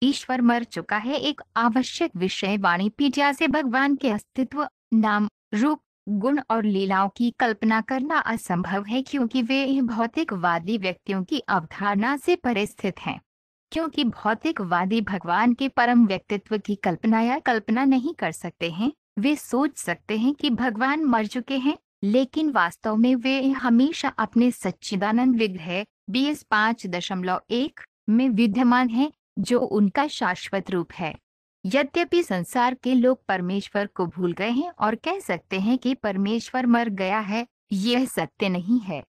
ईश्वर मर चुका है एक आवश्यक विषय वाणिपीडिया से भगवान के अस्तित्व, नाम, रूप, गुण और लीलाओं की कल्पना करना असंभव है क्योंकि वे भौतिकवादी व्यक्तियों की अवधारणा से परे स्थित हैं। क्योंकि भौतिकवादी भगवान के परम व्यक्तित्व की कल्पना या कल्पना नहीं कर सकते हैं, वे सोच सकते हैं कि भगवान मर चुके हैं, लेकिन वास्तव में वे हमेशा अपने सच्चिदानंद विग्रह BS5.1 में विद्यमान हैं, जो उनका शाश्वत रूप है। यद्यपि संसार के लोग परमेश्वर को भूल गए हैं और कह सकते हैं कि परमेश्वर मर गया है, यह सत्य नहीं है।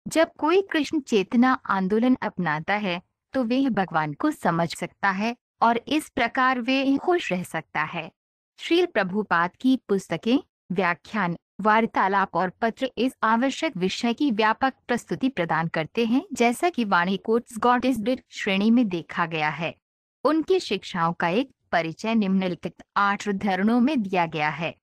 जब कोई कृष्ण चेतना आंदोलन अपनाता है, तो वह भगवान को समझ सकता है और इस प्रकार वे खुश रह सकता है। श्रील प्रभुपाद की पुस्तकें, व्याख्यान, वार्तालाप और पत्र इस आवश्यक विषय की व्यापक प्रस्तुति प्रदान करते हैं, जैसा कि वाणी कोट्स गॉड इज डेड श्रेणी में देखा गया है। उनकी शिक्षाओं का एक परिचय निम्नलिखित 8 उद्धरणों में दिया गया है।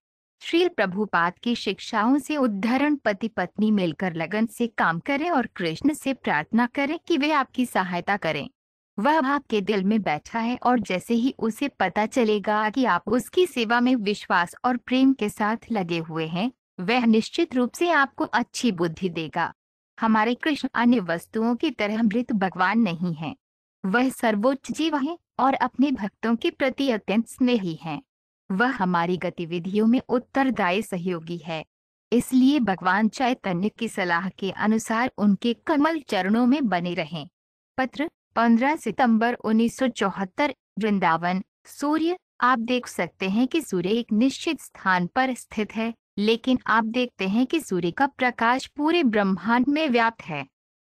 श्रील प्रभुपाद की शिक्षाओं से उद्धरण: पति पत्नी मिलकर लगन से काम करें और कृष्ण से प्रार्थना करें कि वे आपकी सहायता करें। वह आपके दिल में बैठा है और जैसे ही उसे पता चलेगा कि आप उसकी सेवा में विश्वास और प्रेम के साथ लगे हुए हैं, वह निश्चित रूप से आपको अच्छी बुद्धि देगा। हमारे कृष्ण अन्य वस्तुओं की तरह मृत भगवान नहीं हैं। वह सर्वोच्च जीव है और अपने भक्तों के प्रति अत्यंत स्नेही हैं। वह हमारी गतिविधियों में उत्तरदायी सहयोगी है। इसलिए भगवान चैतन्य की सलाह के अनुसार उनके कमल चरणों में बने रहें। पत्र 15 सितंबर 1974, वृंदावन। सूर्य, आप देख सकते हैं कि सूर्य एक निश्चित स्थान पर स्थित है, लेकिन आप देखते हैं कि सूर्य का प्रकाश पूरे ब्रह्मांड में व्याप्त है।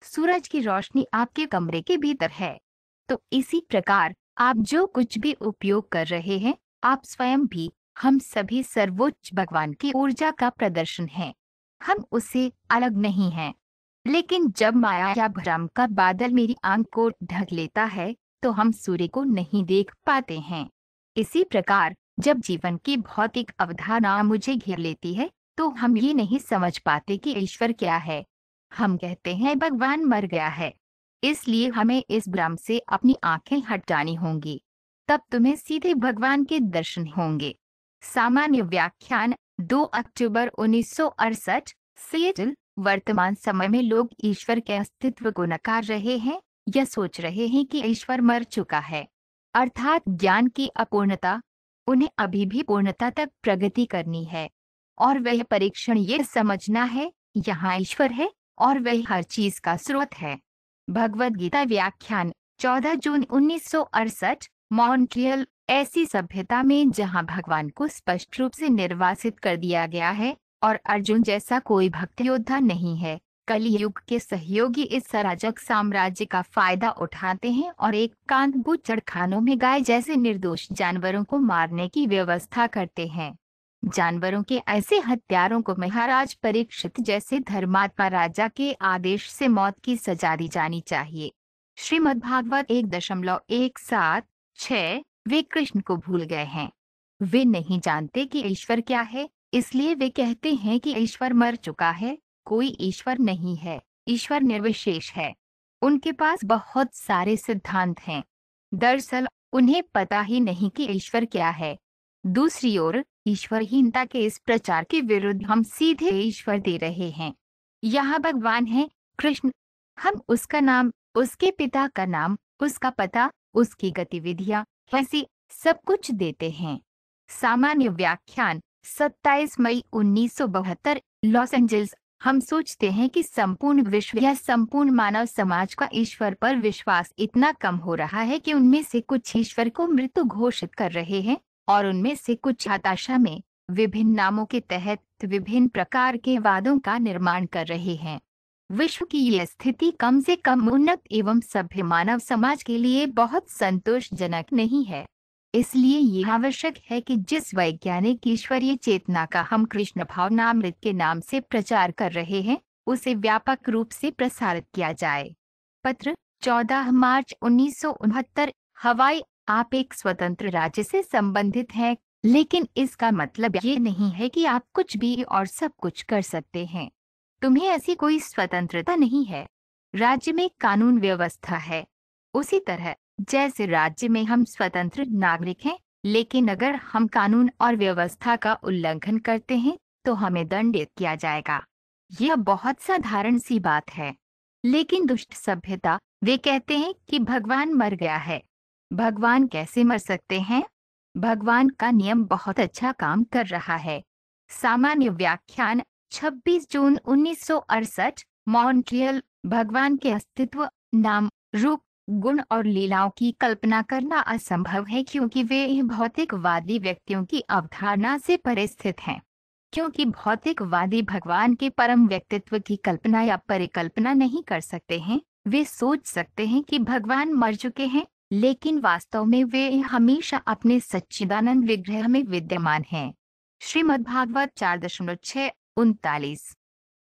सूरज की रोशनी आपके कमरे के भीतर है। तो इसी प्रकार आप जो कुछ भी उपयोग कर रहे हैं, आप स्वयं भी, हम सभी सर्वोच्च भगवान की ऊर्जा का प्रदर्शन हैं। हम उससे अलग नहीं हैं। लेकिन जब माया या भ्रम का बादल मेरी आंख को ढक लेता है, तो हम सूर्य को नहीं देख पाते हैं। इसी प्रकार जब जीवन की भौतिक अवधारणा मुझे घेर लेती है, तो हम ये नहीं समझ पाते कि ईश्वर क्या है। हम कहते हैं भगवान मर गया है। इसलिए हमें इस भ्रम से अपनी आंखें हटानी होंगी। तब तुम्हें सीधे भगवान के दर्शन होंगे। सामान्य व्याख्यान 2 अक्टूबर 1968, सिएटल। वर्तमान समय में लोग ईश्वर के अस्तित्व को नकार रहे हैं या सोच रहे हैं कि ईश्वर मर चुका है, अर्थात ज्ञान की अपूर्णता। उन्हें अभी भी पूर्णता तक प्रगति करनी है और वह परीक्षण ये समझना है, यहाँ ईश्वर है और वह हर चीज का स्रोत है। भगवद गीता व्याख्यान 14 जून 1968, मॉन्ट्रियल। ऐसी सभ्यता में जहाँ भगवान को स्पष्ट रूप से निर्वासित कर दिया गया है और अर्जुन जैसा कोई भक्त योद्धा नहीं है, कलियुग के सहयोगी इस अराजक साम्राज्य का फायदा उठाते हैं और एक कांत बूचड़खानों में गाय जैसे निर्दोष जानवरों को मारने की व्यवस्था करते हैं। जानवरों के ऐसे हत्यारों को महाराज परीक्षित जैसे धर्मात्मा राजा के आदेश से मौत की सजा दी जानी चाहिए। श्रीमद्भागवत 1.176। वे कृष्ण को भूल गए हैं। वे नहीं जानते कि ईश्वर क्या है, इसलिए वे कहते हैं कि ईश्वर मर चुका है। कोई ईश्वर नहीं है, ईश्वर निर्विशेष है। उनके पास बहुत सारे सिद्धांत हैं। दरअसल उन्हें पता ही नहीं कि ईश्वर क्या है। दूसरी ओर ईश्वरहीनता के इस प्रचार के विरुद्ध हम सीधे ईश्वर दे रहे हैं। यहाँ भगवान है, कृष्ण। हम उसका नाम, उसके पिता का नाम, उसका पता, उसकी गतिविधियां, ऐसी सब कुछ देते हैं। सामान्य व्याख्यान 27 मई 1972, लॉस एंजल्स। हम सोचते हैं कि संपूर्ण विश्व या संपूर्ण मानव समाज का ईश्वर पर विश्वास इतना कम हो रहा है कि उनमें से कुछ ईश्वर को मृत्यु घोषित कर रहे हैं और उनमें से कुछ हताशा में विभिन्न नामों के तहत विभिन्न प्रकार के वादों का निर्माण कर रहे हैं। विश्व की यह स्थिति कम से कम उन्नत एवं सभ्य मानव समाज के लिए बहुत संतोषजनक नहीं है। इसलिए ये आवश्यक है कि जिस वैज्ञानिक ईश्वरीय चेतना का हम कृष्ण भावनामृत के नाम से प्रचार कर रहे हैं, उसे व्यापक रूप से प्रसारित किया जाए। पत्र 14 मार्च 1969, हवाई। आप एक स्वतंत्र राज्य से संबंधित हैं, लेकिन इसका मतलब ये नहीं है कि आप कुछ भी और सब कुछ कर सकते हैं। तुम्हें ऐसी कोई स्वतंत्रता नहीं है। राज्य में कानून व्यवस्था है। उसी तरह जैसे राज्य में हम स्वतंत्र नागरिक हैं, लेकिन अगर हम कानून और व्यवस्था का उल्लंघन करते हैं तो हमें दंडित किया जाएगा। यह बहुत साधारण सी बात है। लेकिन दुष्ट सभ्यता, वे कहते हैं कि भगवान मर गया है। भगवान कैसे मर सकते हैं? भगवान का नियम बहुत अच्छा काम कर रहा है। सामान्य व्याख्यान, 26 जून 1968। मॉन्ट्रियल। भगवान के अस्तित्व, नाम, रूप, गुण और लीलाओं की कल्पना करना असंभव है क्योंकि वे भौतिकवादी व्यक्तियों की अवधारणा से परे स्थित हैं। क्योंकि भौतिकवादी भगवान के परम व्यक्तित्व की कल्पना या परिकल्पना नहीं कर सकते हैं, वे सोच सकते हैं कि भगवान मर चुके हैं, लेकिन वास्तव में वे हमेशा अपने सच्चिदानंद विग्रह में विद्यमान हैं। श्रीमद्भागवत 4.6 39।